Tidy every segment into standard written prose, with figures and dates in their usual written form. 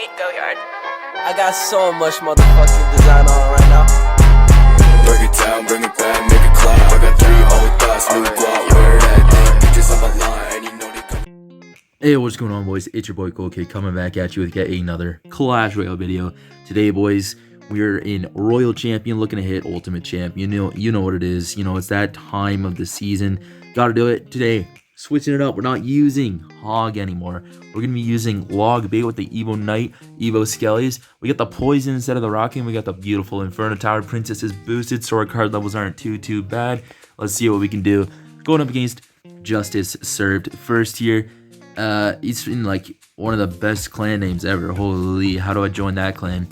Go yard. I got so much motherfucking design on right now. Break it down, bring it back, make it clap. I got 3 old thoughts, new guap, where that thing, bitches on my line, and you know they come. Hey, what's going on, boys? It's your boy Gold coming back at you with yet another Clash Royale video. Today, boys, we're in Royal Champion, looking to hit Ultimate Champion. You know what it is. You know, it's that time of the season. Gotta do it today. Switching it up. We're not using Hog anymore. We're gonna be using Log Bait with the Evo Knight, Evo Skellies. We got the Poison instead of the Rocket, and we got the beautiful Inferno Tower. Princess is boosted, so our card levels aren't too bad. Let's see what we can do. Going up against Justice Served first here. He's in like one of the best clan names ever. Holy, how do I join that clan?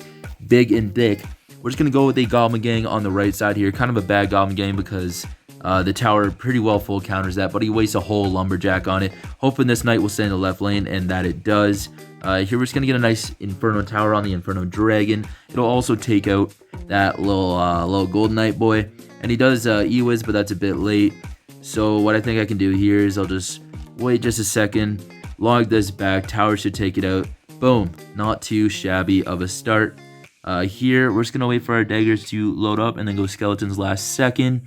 Big and Thick. We're just gonna go with a Goblin Gang on the right side here. Kind of a bad Goblin Gang because the tower pretty well full counters that, but he wastes a whole Lumberjack on it. Hoping this Knight will stay in the left lane, and that it does. Here we're just gonna get a nice Inferno Tower on the Inferno Dragon. It'll also take out that little Gold Knight boy, and he does E-Wiz, but that's a bit late. So what I think I can do here is I'll just wait just a second, log this back, tower should take it out. Boom, not too shabby of a start. Here we're just gonna wait for our daggers to load up and then go skeletons last second.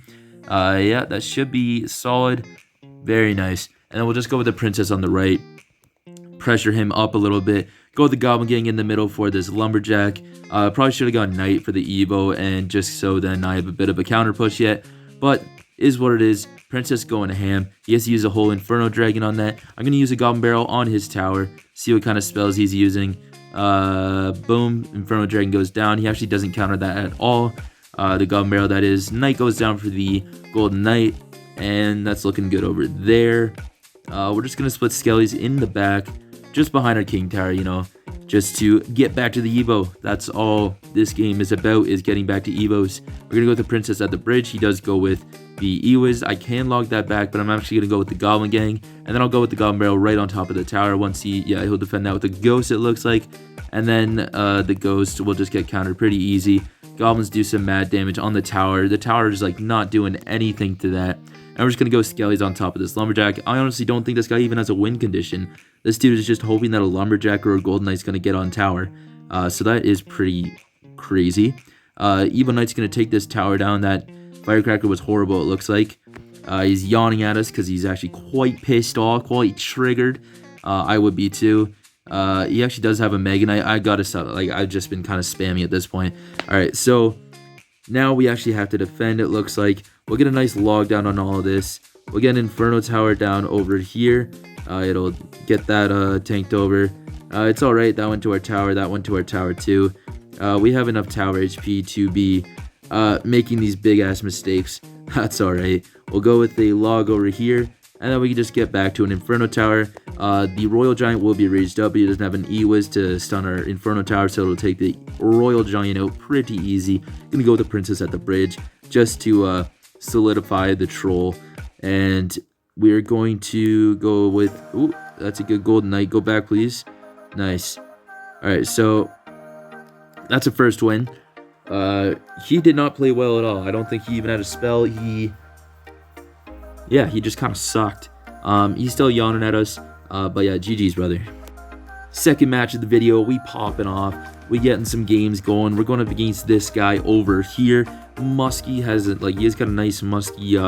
Yeah, that should be solid. Very nice. And then we'll just go with the Princess on the right, pressure him up a little bit, go with the Goblin Gang in the middle for this Lumberjack. Probably should have gone Knight for the Evo, and just so then I have a bit of a counter push yet, but is what it is. Princess going to ham. He has to use a whole Inferno Dragon on that. I'm going to use a Goblin Barrel on his tower, see what kind of spells he's using. Boom, Inferno Dragon goes down. He actually doesn't counter that at all. The Goblin Barrel, that is. Knight goes down for the Golden Knight, and that's looking good over there. We're just going to split Skellies in the back, just behind our King Tower, you know, just to get back to the Evo. That's all this game is about, is getting back to Evos. We're going to go with the Princess at the bridge. He does go with the E-Wiz. I can log that back, but I'm actually going to go with the Goblin Gang, and then I'll go with the Goblin Barrel right on top of the tower. Once he'll defend that with the Ghost, it looks like, and then the Ghost will just get countered pretty easy. Goblins do some mad damage on the tower. The tower is like not doing anything to that. And we're just going to go Skellies on top of this Lumberjack. I honestly don't think this guy even has a win condition. This dude is just hoping that a Lumberjack or a Golden Knight's going to get on tower. So that is pretty crazy. Evo Knight's going to take this tower down. That Firecracker was horrible, it looks like. He's yawning at us because he's actually quite pissed off, quite triggered. I would be too. He actually does have a Mega Knight. I gotta stop. Like, I've just been kind of spammy at this point. Alright, so now we actually have to defend, it looks like. We'll get a nice log down on all of this. We'll get an Inferno Tower down over here. It'll get that tanked over. It's alright. That went to our tower. That went to our tower too. We have enough tower HP to be making these big ass mistakes. That's alright. We'll go with a log over here, and then we can just get back to an Inferno Tower. The Royal Giant will be raised up, but he doesn't have an E-Wiz to stun our Inferno Tower, so it'll take the Royal Giant out pretty easy. Gonna go with the Princess at the bridge, just to solidify the troll. And we're going to go with... Ooh, that's a good Golden Knight. Go back, please. Nice. Alright, so that's a first win. He did not play well at all. I don't think he even had a spell. He just kind of sucked. He's still yawning at us. But yeah, GG's, brother. Second match of the video, we popping off. We getting some games going. We're going up against this guy over here. Musky has he's got a nice musky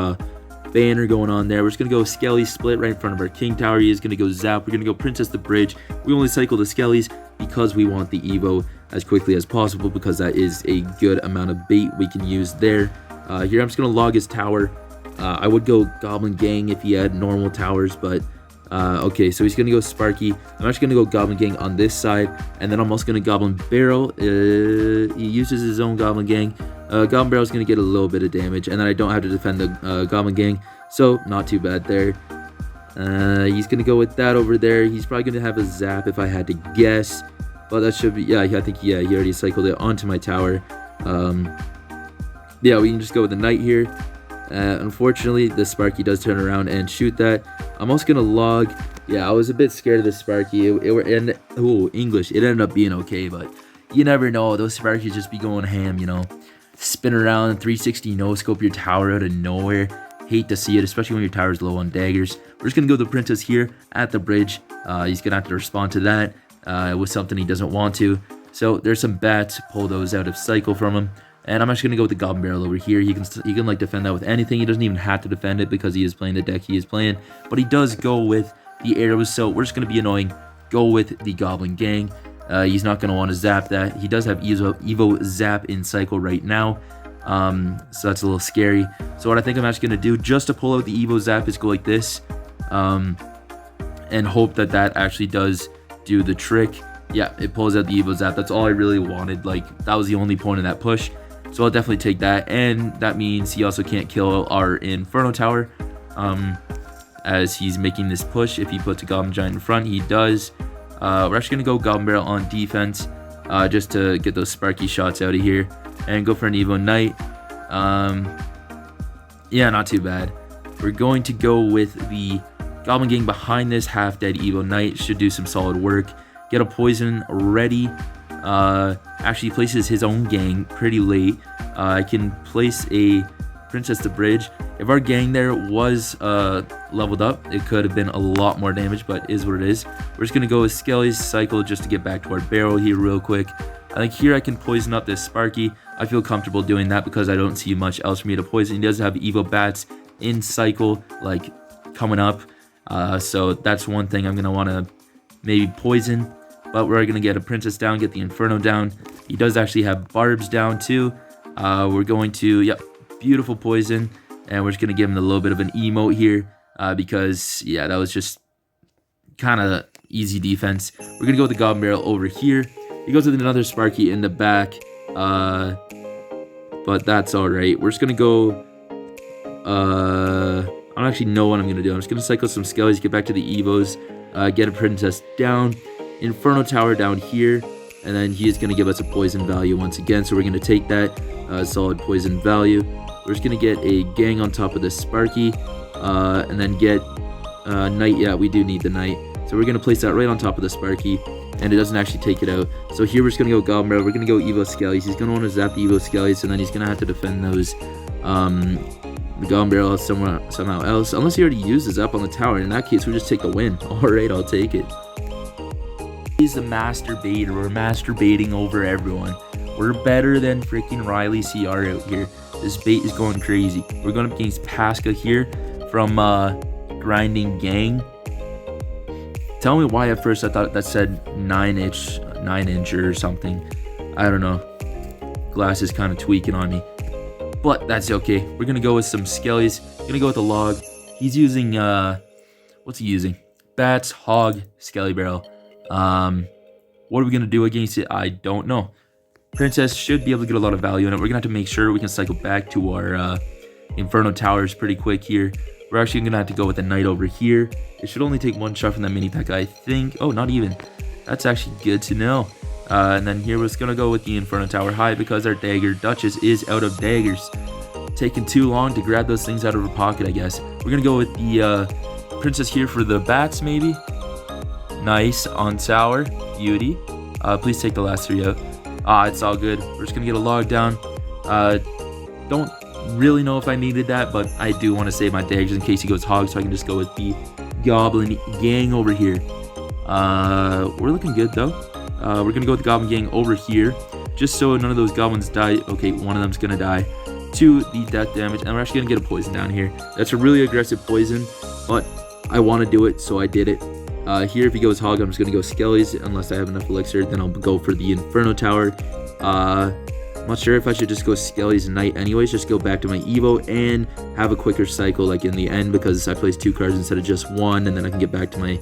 banner going on there. We're just gonna go Skelly split right in front of our King Tower. He is gonna go Zap. We're gonna go Princess the bridge. We only cycle the Skellies because we want the Evo as quickly as possible, because that is a good amount of bait we can use there. Here I'm just gonna log his tower. I would go Goblin Gang if he had normal towers, but okay, so he's gonna go Sparky. I'm actually gonna go Goblin Gang on this side, and then I'm also gonna Goblin Barrel. He uses his own Goblin Gang. Goblin Barrel is gonna get a little bit of damage, and then I don't have to defend the Goblin Gang, so not too bad there. He's gonna go with that over there. He's probably gonna have a Zap if I had to guess, but that should be, yeah, I think, yeah, he already cycled it onto my tower. Yeah, we can just go with the Knight here. Unfortunately, the Sparky does turn around and shoot that. I'm also gonna log. Yeah, I was a bit scared of the Sparky. English. It ended up being okay, but you never know. Those Sparkies just be going ham, you know. Spin around, 360 no scope your tower out of nowhere. Hate to see it, especially when your tower's low on daggers. We're just gonna go the Princess here at the bridge. He's gonna have to respond to that. with something he doesn't want to. So there's some bats, pull those out of cycle from him. And I'm actually gonna go with the Goblin Barrel over here. He can like defend that with anything. He doesn't even have to defend it because he is playing the deck he is playing. But he does go with the arrows, so we're just gonna be annoying. Go with the Goblin Gang. He's not gonna want to zap that. He does have Evo Zap in cycle right now. So that's a little scary. So what I think I'm actually gonna do just to pull out the Evo Zap is go like this. And hope that that actually does do the trick. Yeah, it pulls out the Evo Zap. That's all I really wanted. Like, that was the only point of that push. So I'll definitely take that. And that means he also can't kill our Inferno Tower as he's making this push. If he puts a Goblin Giant in front, he does. We're actually going to go Goblin Barrel on defense just to get those Sparky shots out of here. And go for an Evo Knight. Yeah, not too bad. We're going to go with the Goblin Gang behind this half-dead Evo Knight. Should do some solid work. Get a poison ready. Actually places his own gang pretty late. I can place a Princess to bridge. If our gang there was leveled up, it could have been a lot more damage, but is what it is. We're just going to go with Skelly's cycle just to get back to our barrel here real quick. I think here I can poison up this Sparky. I feel comfortable doing that because I don't see much else for me to poison. He does have Evo Bats in cycle, like, coming up. So that's one thing I'm going to want to maybe poison. But we're going to get a Princess down, get the Inferno down. He does actually have Barbs down too. We're going to, yep, beautiful poison. And we're just going to give him a little bit of an emote here. Because, yeah, that was just kind of easy defense. We're going to go with the Goblin Barrel over here. He goes with another Sparky in the back. But that's alright. We're just going to go... I don't actually know what I'm going to do. I'm just going to cycle some Skellies, get back to the Evos, get a Princess down. Inferno Tower down here, and then he is going to give us a poison value once again, so we're going to take that solid poison value. We're just going to get a gang on top of this Sparky, and then get Knight. Yeah, we do need the Knight, so we're going to place that right on top of the Sparky, and it doesn't actually take it out. So here we're just going to go Goblin Barrel. We're going to go Evo Skellies. He's going to want to zap the Evo Skellies, and then he's going to have to defend those the Goblin Barrel somehow else, unless he already uses up on the tower. In that case, we just take the win. Alright, I'll take it. He's the master baiter. We're masturbating over everyone. We're better than freaking Riley CR out here. This bait is going crazy. We're going up against Pasca here from Grinding Gang. Tell me why at first I thought that said 9-inch or something. I don't know. Glass is kind of tweaking on me. But that's okay. We're going to go with some Skellies. Going to go with the log. He's using, what's he using? Bats, Hog, Skelly Barrel. What are we going to do against it? I don't know. Princess should be able to get a lot of value in it. We're going to have to make sure we can cycle back to our Inferno Towers pretty quick here. We're actually going to have to go with the Knight over here. It should only take one shot from that mini pack, I think. Oh, not even. That's actually good to know. And then here we're just going to go with the Inferno Tower high because our Dagger Duchess is out of daggers. Taking too long to grab those things out of her pocket, I guess. We're going to go with the Princess here for the bats, maybe. Nice on tower. Beauty. Please take the last 3 out. It's all good. We're just going to get a log down. Don't really know if I needed that, but I do want to save my daggers in case he goes hog, so I can just go with the Goblin Gang over here. We're looking good, though. We're going to go with the Goblin Gang over here, just so none of those goblins die. Okay, one of them's going to die to the death damage, and we're actually going to get a poison down here. That's a really aggressive poison, but I want to do it, so I did it. Here, if he goes hog, I'm just going to go Skellies. Unless I have enough elixir, then I'll go for the Inferno Tower. I'm not sure if I should just go Skellies and Knight anyways. Just go back to my Evo and have a quicker cycle like in the end, because I placed 2 cards instead of just 1, and then I can get back to my,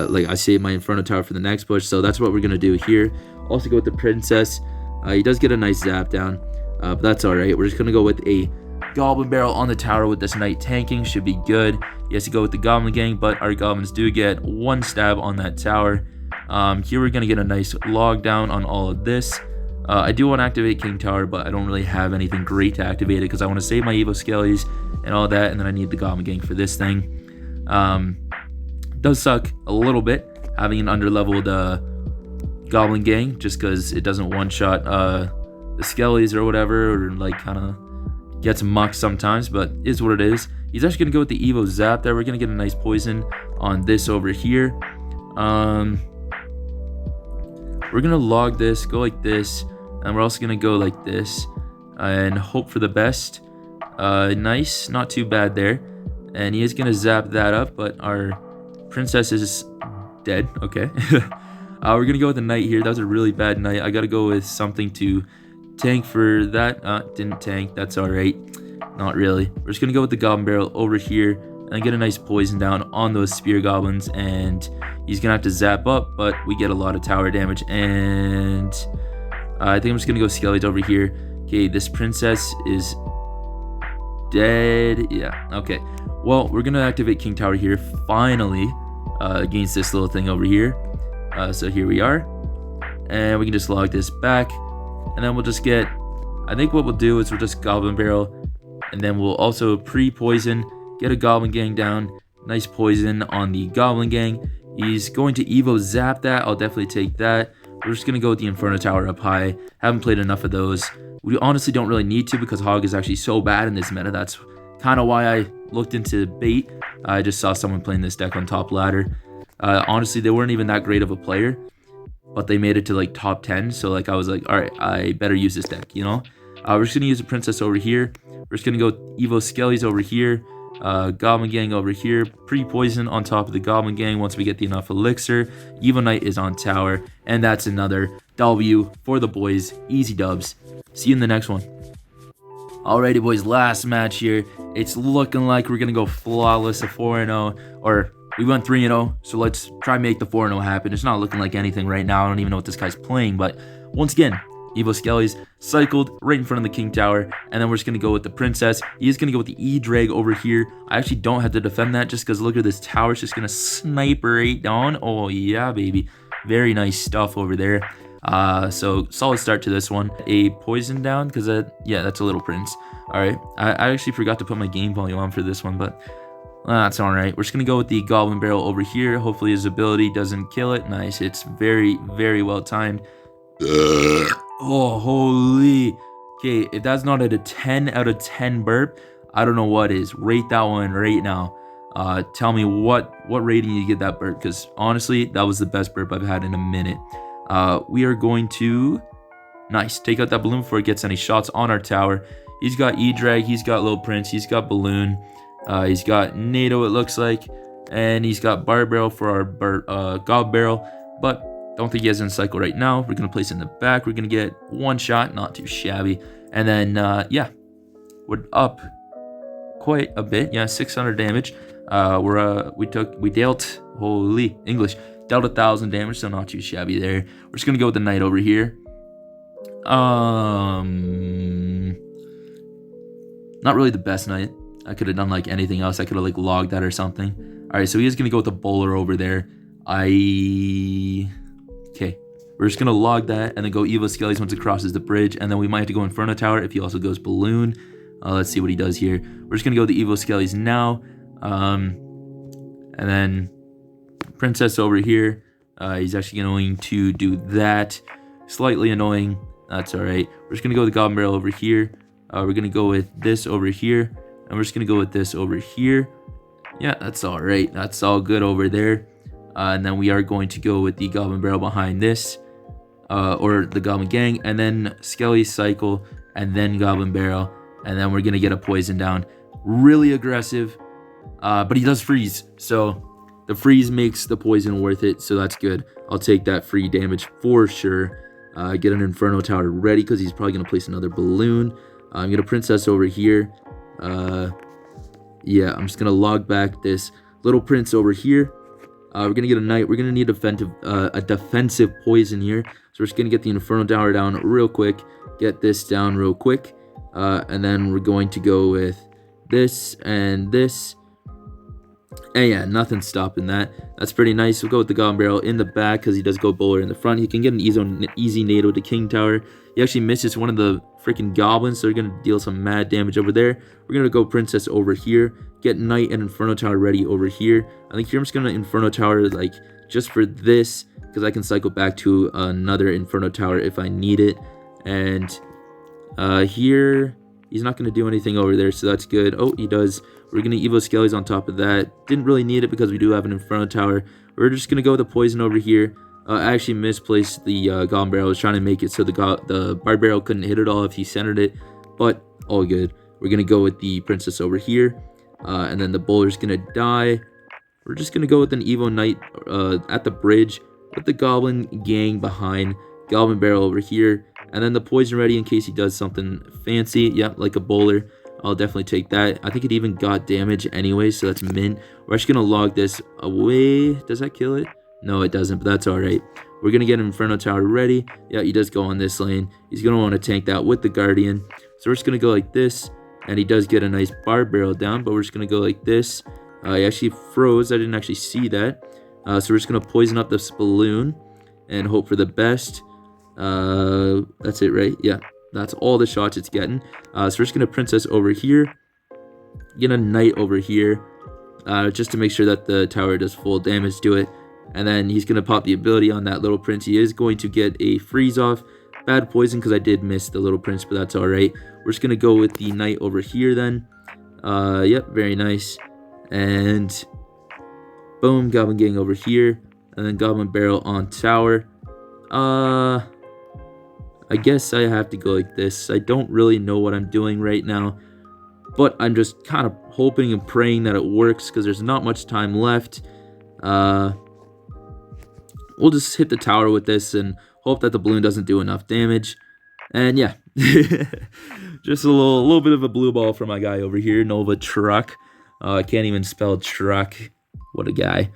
like I save my Inferno Tower for the next push. So that's what we're going to do here. Also go with the Princess. He does get a nice zap down, but that's alright. We're just going to go with a Goblin Barrel on the tower with this Knight tanking. Should be good. He has to go with the Goblin Gang, but our Goblins do get 1 stab on that tower. Here we're going to get a nice log down on all of this. I do want to activate King Tower, but I don't really have anything great to activate it because I want to save my Evo Skellies and all that, and then I need the Goblin Gang for this thing. Does suck a little bit having an underleveled Goblin Gang, just because it doesn't one-shot the Skellies or whatever, or like kind of gets mucked sometimes, but is what it is. He's actually going to go with the Evo Zap there. We're going to get a nice poison on this over here. We're gonna log this, go like this, and we're also gonna go like this, and hope for the best. Nice, not too bad there. And he is gonna zap that up, but our princess is dead. Okay. We're gonna go with the knight here. That was a really bad knight. I gotta go with something to tank for that. Didn't tank. That's all right. Not really. We're just gonna go with the goblin barrel over here and get a nice poison down on those spear goblins, and he's gonna have to zap up, but we get a lot of tower damage. And I think I'm just gonna go skellies over here. Okay, this princess is dead. Yeah, okay. Well, we're gonna activate King Tower here finally against this little thing over here. So here we are, and we can just log this back, and then we'll just get, I think what we'll do is we'll just goblin barrel, and then we'll also pre-poison, get a goblin gang down, nice poison on the goblin gang. He's going to evo zap that. I'll definitely take that. We're just gonna go with the Inferno Tower up high. Haven't played enough of those. We honestly don't really need to, because Hog is actually so bad in this meta. That's kind of why I looked into bait. I just saw someone playing this deck on top ladder. Honestly, they weren't even that great of a player, but they made it to like top 10. So like I was like, all right, I better use this deck, you know? We're just gonna use a princess over here. We're just gonna go Evo Skellies over here. Goblin gang over here. Pre-poison on top of the goblin gang once we get the enough elixir. Evo Knight is on tower, and that's another W for the boys. Easy dubs. See you in the next one. Alrighty, boys, last match here. It's looking like we're gonna go flawless, a 4-0, or we went 3-0, so let's try and make the 4-0 happen. It's not looking like anything right now. I don't even know what this guy's playing, but once again, Evo Skellies cycled right in front of the King Tower, and then we're just going to go with the Princess. He is going to go with the E-Drag over here. I actually don't have to defend that just because look at this tower. It's just going to snipe right down. Oh, yeah, baby. Very nice stuff over there. So solid start to this one. A poison down because, yeah, that's a little prince. All right. I actually forgot to put my game volume on for this one, but that's all right. We're just going to go with the Goblin Barrel over here. Hopefully his ability doesn't kill it. Nice. It's very, very well timed. Oh, holy. Okay, if that's not at a 10 out of 10 burp, I don't know what is. Rate that one right now. Tell me what rating you get that burp, because honestly, that was the best burp I've had in a minute. We are going to, nice, take out that balloon before it gets any shots on our tower. He's got E-Drag, he's got Little Prince, he's got Balloon, he's got NATO, it looks like, and he's got Bar Barrel for our Gob Barrel, but don't think he has an cycle right now. We're going to place it in the back. We're going to get one shot, not too shabby. And then, yeah, we're up quite a bit. Yeah, 600 damage. We dealt, holy English, dealt 1,000 damage, so not too shabby there. We're just going to go with the knight over here. Not really the best knight. I could have done like anything else. I could have like logged that or something. All right, so he is going to go with the bowler over there. Okay, we're just going to log that and then go Evo Skellies once it crosses the bridge. And then we might have to go Inferno Tower if he also goes Balloon. Let's see what he does here. We're just going to go the Evo Skellies now. And then Princess over here. He's actually going to do that. Slightly annoying. That's all right. We're just going to go with the Goblin Barrel over here. We're going to go with this over here. And we're just going to go with this over here. Yeah, that's all right. That's all good over there. And then we are going to go with the Goblin Barrel behind this, or the Goblin Gang, and then Skelly Cycle, and then Goblin Barrel, and then we're going to get a poison down. Really aggressive, but he does freeze, so the freeze makes the poison worth it, so that's good. I'll take that free damage for sure. Get an Inferno Tower ready, because he's probably going to place another balloon. I'm going to Princess over here. Yeah, I'm just going to log back this Little Prince over here. We're going to get a knight. We're going to need a defensive poison here. So we're just going to get the Inferno Tower down real quick. Get this down real quick. And then we're going to go with this and this. And yeah, nothing stopping that. That's pretty nice. We'll go with the Goblin Barrel in the back because he does go bowler in the front. He can get an easy NATO to King Tower. He actually misses one of the freaking goblins, so they're going to deal some mad damage over there. We're going to go Princess over here. Get Knight and Inferno Tower ready over here. I think here I'm just going to Inferno Tower like just for this, because I can cycle back to another Inferno Tower if I need it. And here, he's not going to do anything over there, so that's good. Oh, he does. We're going to Evo Skellies on top of that. Didn't really need it because we do have an Inferno Tower. We're just going to go with the poison over here. I actually misplaced the Goblin Barrel. I was trying to make it so the Bard Barrel couldn't hit it all if he centered it, but all good. We're going to go with the Princess over here, and then the Bowler's going to die. We're just going to go with an Evo Knight at the bridge with the Goblin Gang behind, Goblin Barrel over here, and then the Poison ready in case he does something fancy. Yep, like a Bowler. I'll definitely take that. I think it even got damage anyway, so that's mint. We're actually going to log this away. Does that kill it? No, it doesn't, but that's all right. We're going to get Inferno Tower ready. Yeah, he does go on this lane. He's going to want to tank that with the Guardian. So we're just going to go like this, and he does get a nice Bard Barrel down, but we're just going to go like this. He actually froze. I didn't actually see that. So we're just going to poison up this balloon and hope for the best. That's it, right? Yeah, that's all the shots it's getting. So we're just going to Princess over here. Get a Knight over here. Just to make sure that the tower does full damage to it. And then he's going to pop the ability on that little prince. He is going to get a freeze off. Bad poison because I did miss the little prince, but that's all right. We're just going to go with the Knight over here then. Yep, very nice. And boom, Goblin Gang over here. And then Goblin Barrel on tower. I guess I have to go like this. I don't really know what I'm doing right now. But I'm just kind of hoping and praying that it works because there's not much time left. We'll just hit the tower with this and hope that the balloon doesn't do enough damage. And yeah, just a little bit of a blue ball for my guy over here, Nova Truck. I can't even spell truck. What a guy.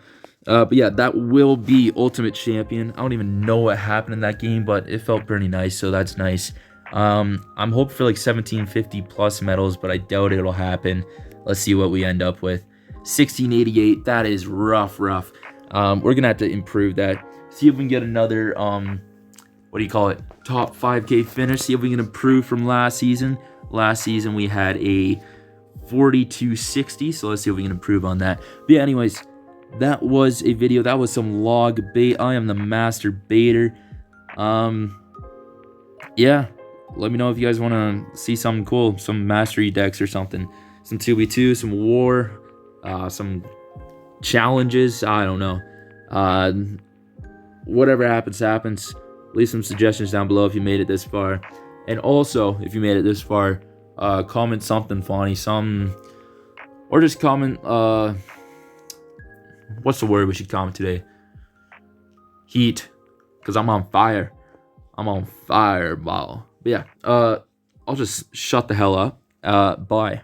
But yeah, that will be Ultimate Champion. I don't even know what happened in that game, but it felt pretty nice, so that's nice. I'm hoping for like 1750 plus medals, but I doubt it'll happen. Let's see what we end up with. 1688, that is rough. We're gonna have to improve that. See if we can get another what do you call it, top 5k finish. See if we can improve from last season. Last season we had a 4260, so let's see if we can improve on that. But yeah, anyways, that was a video. That was some log bait. I am the master baiter. Yeah, let me know if you guys want to see something cool, some mastery decks or something, some 2v2, some war, some challenges. I don't know. Whatever happens. Leave some suggestions down below if you made it this far. And also, if you made it this far, comment something funny, or just comment, what's the word we should comment today? Heat, because I'm on fire. I'm on fireball. But yeah, I'll just shut the hell up. Bye.